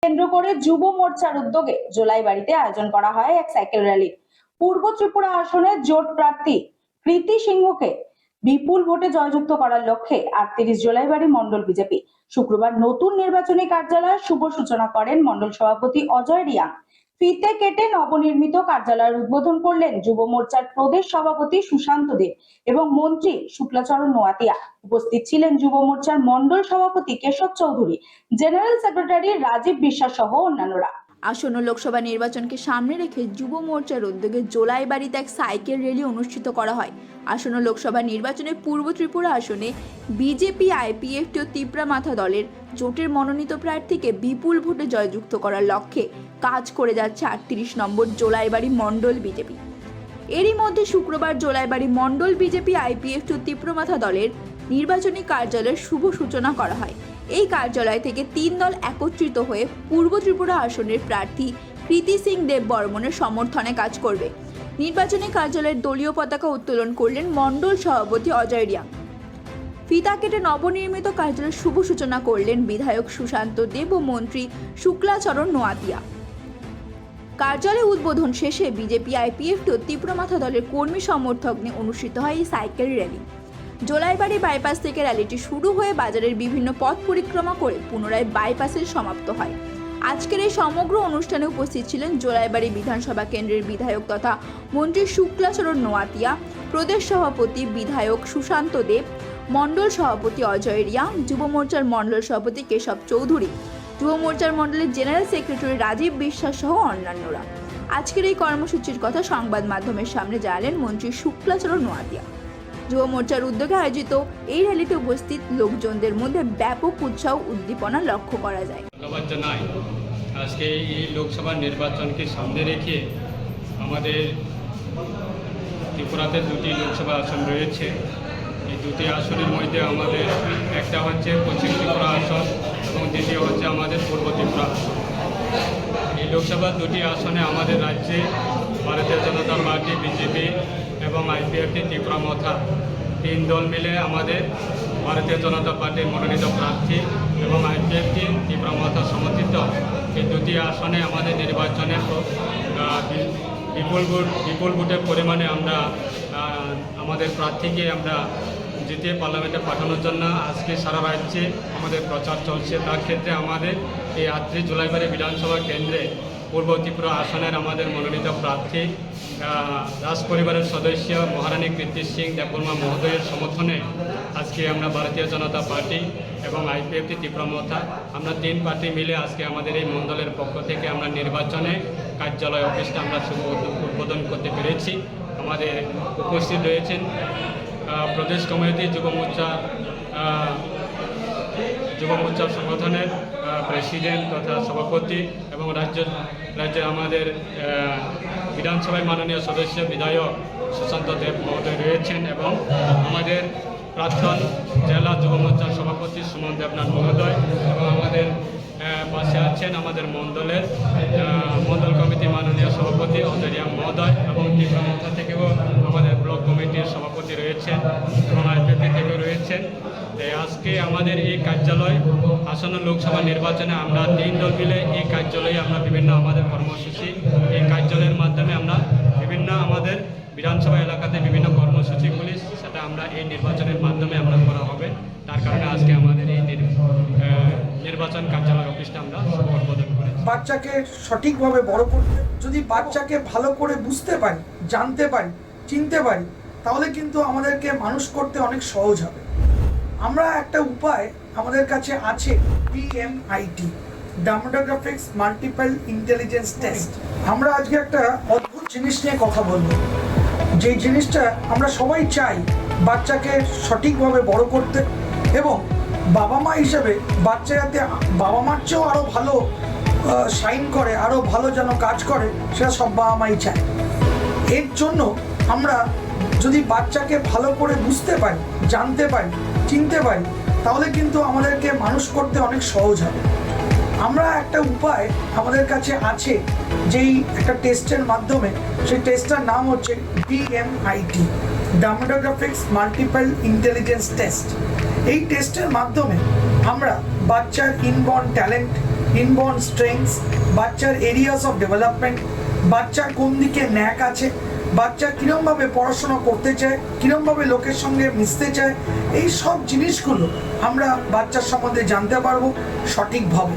কেন্দ্র করে যুব মোর্চার উদ্যোগে জোলাইবাড়িতে আয়োজন করা হয় এক সাইকেল র্যালি। পূর্ব ত্রিপুরা আসনে জোট প্রার্থী কৃতি সিংহকে বিপুল ভোটে জয়যুক্ত করার লক্ষ্যে ৩৮ জোলাইবাড়ি মন্ডল বিজেপি শুক্রবার নতুন নির্বাচনী কার্যালয়ের শুভ সূচনা করেন মন্ডল সভাপতি অজয় রিয়া। ফিতে কেটে নবনির্মিত কার্যালয়ের উদ্বোধন করলেন যুব মোর্চার প্রদেশ সভাপতি সুশান্ত দেব এবং মন্ত্রী শুক্লাচরণ নোয়াতিয়া। উপস্থিত ছিলেন যুব মোর্চার মন্ডল সভাপতি কেশব চৌধুরী, জেনারেল সেক্রেটারি রাজীব বিশ্বাস সহ অন্যান্যরা। আসন্ন লোকসভা নির্বাচনকে সামনে রেখে যুব মোর্চার উদ্যোগে জোলাইবাড়িতে এক সাইকেল র্যালি অনুষ্ঠিত করা হয়। আসন্ন লোকসভা নির্বাচনে পূর্ব ত্রিপুরা আসনে বিজেপি আইপিএফটি ও তিপ্রামাথা দলের জোটের মনোনীত প্রার্থীকে বিপুল ভোটে জয়যুক্ত করার লক্ষ্যে কাজ করে যাচ্ছে ৩৮ নম্বর জোলাইবাড়ি মন্ডল বিজেপি। এরই মধ্যে শুক্রবার জোলাইবাড়ি মন্ডল বিজেপি আইপিএফটি ও তিপ্রামাথা দলের নির্বাচনী কার্যালয়ের শুভ সূচনা করা হয়। এই কার্যালয় থেকে ৩ দল একত্রিত হয়ে পূর্ব ত্রিপুরা আসনের প্রার্থী কৃতি সিং দেব বর্মনের সমর্থনে কাজ করবে। নির্বাচনী কার্যালয়ের দলীয় পতাকা উত্তোলন করলেন মন্ডল সভাপতি অজয় রিয়া। ফিতা কেটে নবনির্মিত কার্যালয়ের শুভ সূচনা করলেন বিধায়ক সুশান্ত দেব ও মন্ত্রী শুক্লাচরণ নোয়াতিয়া। কার্যালয় উদ্বোধন শেষে বিজেপি আইপিএফটি ও তিপ্রামাথা দলের কর্মী সমর্থক নিয়ে অনুষ্ঠিত হয় এই সাইকেল র্যালি। জোলাইবাড়ি বাইপাস থেকে র্যালিটি শুরু হয়ে বাজারের বিভিন্ন পথ পরিক্রমা করে পুনরায় বাইপাসে সমাপ্ত হয়। আজকের এই সমগ্র অনুষ্ঠানে উপস্থিত ছিলেন জোলাইবাড়ি বিধানসভা কেন্দ্রের বিধায়ক তথা মন্ত্রী শুক্লাচরণ নোয়াতিয়া, প্রদেশ সভাপতি বিধায়ক সুশান্ত দেব, মন্ডল সভাপতি অজয় রিয়া, যুব মোর্চার মন্ডল সভাপতি কেশব চৌধুরী, যুব মোর্চার মন্ডলের জেনারেল সেক্রেটারি রাজীব বিশ্বাস সহ অন্যান্যরা। আজকের এই কর্মসূচির কথা সংবাদ মাধ্যমের সামনে জানালেন মন্ত্রী শুক্লাচরণ নোয়াতিয়া। যুব মোর্চার উদ্যোগে আয়োজিত এই র্যালিতে উপস্থিত লোকজনদের মধ্যে ব্যাপক উৎসাহ উদ্দীপনা লক্ষ্য করা যায়। ধন্যবাদ জানাই। আজকে এই লোকসভা নির্বাচনকে সামনে রেখে আমাদের ত্রিপুরাতে 2টি লোকসভা আসন রয়েছে। এই 2টি আসনের মধ্যে আমাদের একটা হচ্ছে পশ্চিম ত্রিপুরা আসন এবং দ্বিতীয় হচ্ছে আমাদের পূর্ব ত্রিপুরা আসন। এই লোকসভা 2টি আসনে আমাদের রাজ্যে ভারতীয় জনতা পার্টি, বিজেপি এবং আইপিএফটি তিপ্রামাথা 3 দল মিলে আমাদের ভারতীয় জনতা পার্টির মনোনীত প্রার্থী এবং আইপিএফটি তিপ্রামাথা সমর্থিত এই 2টি আসনে আমাদের নির্বাচনে বিপুল ভোটের পরিমাণে আমরা আমাদের প্রার্থীকে আমরা জিতিয়ে পার্লামেন্টে পাঠানোর জন্য আজকে সারা রাজ্যে আমাদের প্রচার চলছে। তার ক্ষেত্রে আমাদের এই ৩৮ জোলাইবাড়ি বিধানসভা কেন্দ্রে পূর্ব ত্রিপুরা আসনের আমাদের মনোনীত প্রার্থী রাজ পরিবারের সদস্য মহারানী কৃতি সিং দেববর্মা মহোদয়ের সমর্থনে আজকে আমরা ভারতীয় জনতা পার্টি এবং আইপিএফটি তিপ্রামাথা আমরা 3 পার্টি মিলে আজকে আমাদের এই মণ্ডলের পক্ষ থেকে আমরা নির্বাচনে কার্যালয় অফিসটা আমরা শুভ উদ্বোধন করতে পেরেছি। আমাদের উপস্থিত রয়েছেন প্রদেশ কমিটি যুব মোর্চা সংগঠনের প্রেসিডেন্ট তথা সভাপতি এবং রাজ্যের আমাদের বিধানসভায় মাননীয় সদস্য বিধায়ক সুশান্ত দেব মহোদয় রয়েছেন এবং আমাদের প্রাক্তন জেলা যুব মোর্চার সভাপতি সুমন দেবনাথ মহোদয় এবং আমাদের পাশে আছেন আমাদের মন্ডল কমিটি মাননীয় সভাপতি অজয় রিয়া মহোদয় এবং তিপ্রামাথা থেকেও আমাদের ব্লক কমিটির সভাপতি রয়েছেন এবং আইপিএফটি থেকেও রয়েছেন। আজকে আমাদের এই কার্যালয় আসন্ন লোকসভা নির্বাচনে আমরা 3 দল মিলে এই কার্যালয়ে আমরা বিভিন্ন আমাদের কর্মসূচি এই কার্যালয়ের মাধ্যমে আমরা বিভিন্ন আমাদের বিধানসভা এলাকাতে বিভিন্ন কর্মসূচিগুলি সেটা আমরা এই নির্বাচনের মাধ্যমে আমরা করা হবে। তার কারণে আজকে আমাদের এই নির্বাচন কার্যালয় অফিসটা আমরা উদ্বোধন করি। বাচ্চাকে সঠিকভাবে বড় করতে যদি বাচ্চাকে ভালো করে বুঝতে পারি, জানতে পারি, চিনতে পারি, তাহলে কিন্তু আমাদেরকে মানুষ করতে অনেক সহজ হবে। আমরা একটা উপায় আমাদের কাছে আছে, DMIT, demographics multiple intelligence test. আমরা আজকে একটা অদ্ভুত জিনিস নিয়ে কথা বলবো, যে জিনিসটা আমরা সবাই চাই বাচ্চাকে সঠিকভাবে বড় করতে এবং বাবা মা হিসেবে বাচ্চা যাতে বাবা মার চেয়েও আরও ভালো শাইন করে, আরও ভালো যেন কাজ করে, সেটা সব বাবা মাই চায়। এর জন্য আমরা যদি বাচ্চাকে ভালো করে বুঝতে পারি, জানতে পারি, চিনতে পারি, তাহলে কিন্তু আমাদেরকে মানুষ করতে অনেক সহজ হবে। আমরা একটা উপায় আমাদের কাছে আছে, যেই একটা টেস্টের মাধ্যমে, সেই টেস্টটার নাম হচ্ছে DMIT, demographics multiple intelligence test. এই টেস্টের মাধ্যমে আমরা বাচ্চার ইনবর্ন ট্যালেন্ট, ইনবর্ন স্ট্রেংথস, বাচ্চার এরিয়াস অফ ডেভেলপমেন্ট, বাচ্চার কোন দিকে ন্যাক আছে, বাচ্চা কিরমভাবে পড়াশোনা করতে চায়, কিরমভাবে লোকের সঙ্গে মিশতে চায়, এই সব জিনিসগুলো আমরা বাচ্চার সম্বন্ধে জানতে পারবো সঠিকভাবে।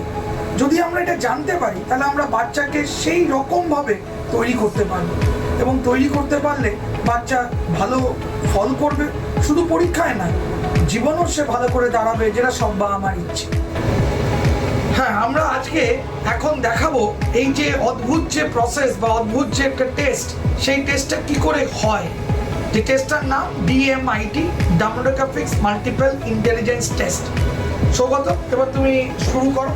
যদি আমরা এটা জানতে পারি তাহলে আমরা বাচ্চাকে সেই রকমভাবে তৈরি করতে পারবো, এবং তৈরি করতে পারলে বাচ্চা ভালো ফল করবে, শুধু পরীক্ষায় না, জীবনও সে ভালো করে দাঁড়াবে, যেটা সব বাবা মার ইচ্ছে। হ্যাঁ, আমরা আজকে এখন দেখাবো এই যে অদ্ভুত যে প্রসেস বা অদ্ভুত যে একটা টেস্ট, সেই টেস্টটা কি করে হয়। যে টেস্টটার নাম DMIT, dermatoglyphics multiple intelligence test. Sougata, এবার তুমি শুরু করো।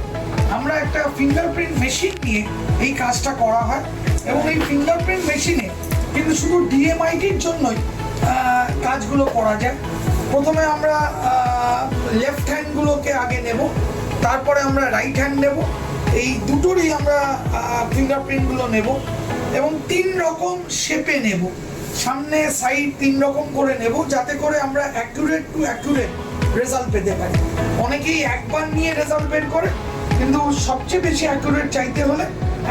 আমরা একটা ফিঙ্গারপ্রিন্ট মেশিন নিয়ে এই কাজটা করা হয়, এবং এই ফিঙ্গারপ্রিন্ট মেশিনে কিন্তু শুধু DMITর জন্যই কাজগুলো করা যায়। প্রথমে আমরা লেফট হ্যান্ডগুলোকে আগে নেব, তারপরে আমরা রাইট হ্যান্ড নেব, এই দুটোরই আমরা ফিঙ্গারপ্রিন্টগুলো নেব, এবং 3 রকম শেপে নেব, সামনে সাইড 3 রকম করে নেব, যাতে করে আমরা অ্যাকুরেট টু অ্যাকুরেট রেজাল্ট পেতে পারি। অনেকেই একবার নিয়ে রেজাল্ট বের করে, কিন্তু সবচেয়ে বেশি অ্যাকুরেট চাইতে হলে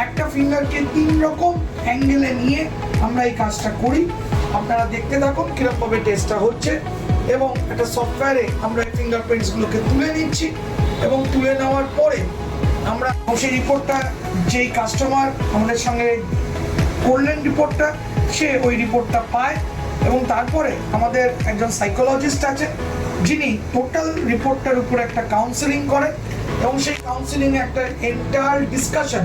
একটা ফিঙ্গারকে 3 রকম অ্যাঙ্গেলে নিয়ে আমরা এই কাজটা করি। আপনারা দেখতে থাকুন কীরকমভাবে টেস্টটা হচ্ছে, এবং একটা সফটওয়্যারে আমরা এই ফিঙ্গারপ্রিন্টসগুলোকে তুলে নিচ্ছি, এবং তুলে নেওয়ার পরে আমরা সেই রিপোর্টটা, যেই কাস্টমার আমাদের সঙ্গে করলেন রিপোর্টটা, সে ওই রিপোর্টটা পায়, এবং তারপরে আমাদের একজন সাইকোলজিস্ট আছে যিনি টোটাল রিপোর্টটার উপর একটা কাউন্সেলিং করেন, এবং সেই কাউন্সেলিংয়ে একটা entire discussion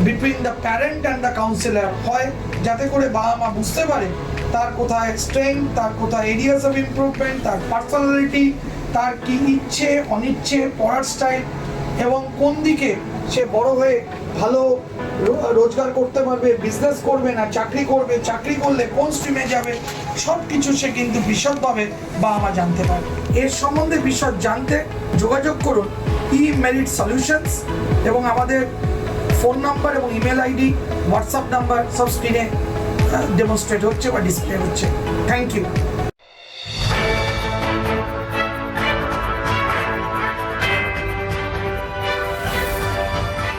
between the parent and the councillor হয়, যাতে করে বাবা মা বুঝতে পারে তার কোথায় স্ট্রেংথ, তার কোথায় এরিয়াস অফ ইমপ্রুভমেন্ট, তার পার্সোনালিটি, তার কি ইচ্ছে অনিচ্ছে, পড়ার স্টাইল, এবং কোন দিকে সে বড় হয়ে ভালো রোজগার করতে পারবে, বিজনেস করবে না চাকরি করবে, চাকরি করলে কোন স্ট্রিমে যাবে, সব কিছু সে কিন্তু বিশদভাবে বাবা মা জানতে পারবে। এর সম্বন্ধে বিশদ জানতে যোগাযোগ করুন eMerit Solutions, এবং আমাদের ফোন নাম্বার এবং ইমেল আইডি, হোয়াটসঅ্যাপ নাম্বার সব স্ক্রিনে ডেমনস্ট্রেট হচ্ছে বা ডিসপ্লে হচ্ছে। Thank you.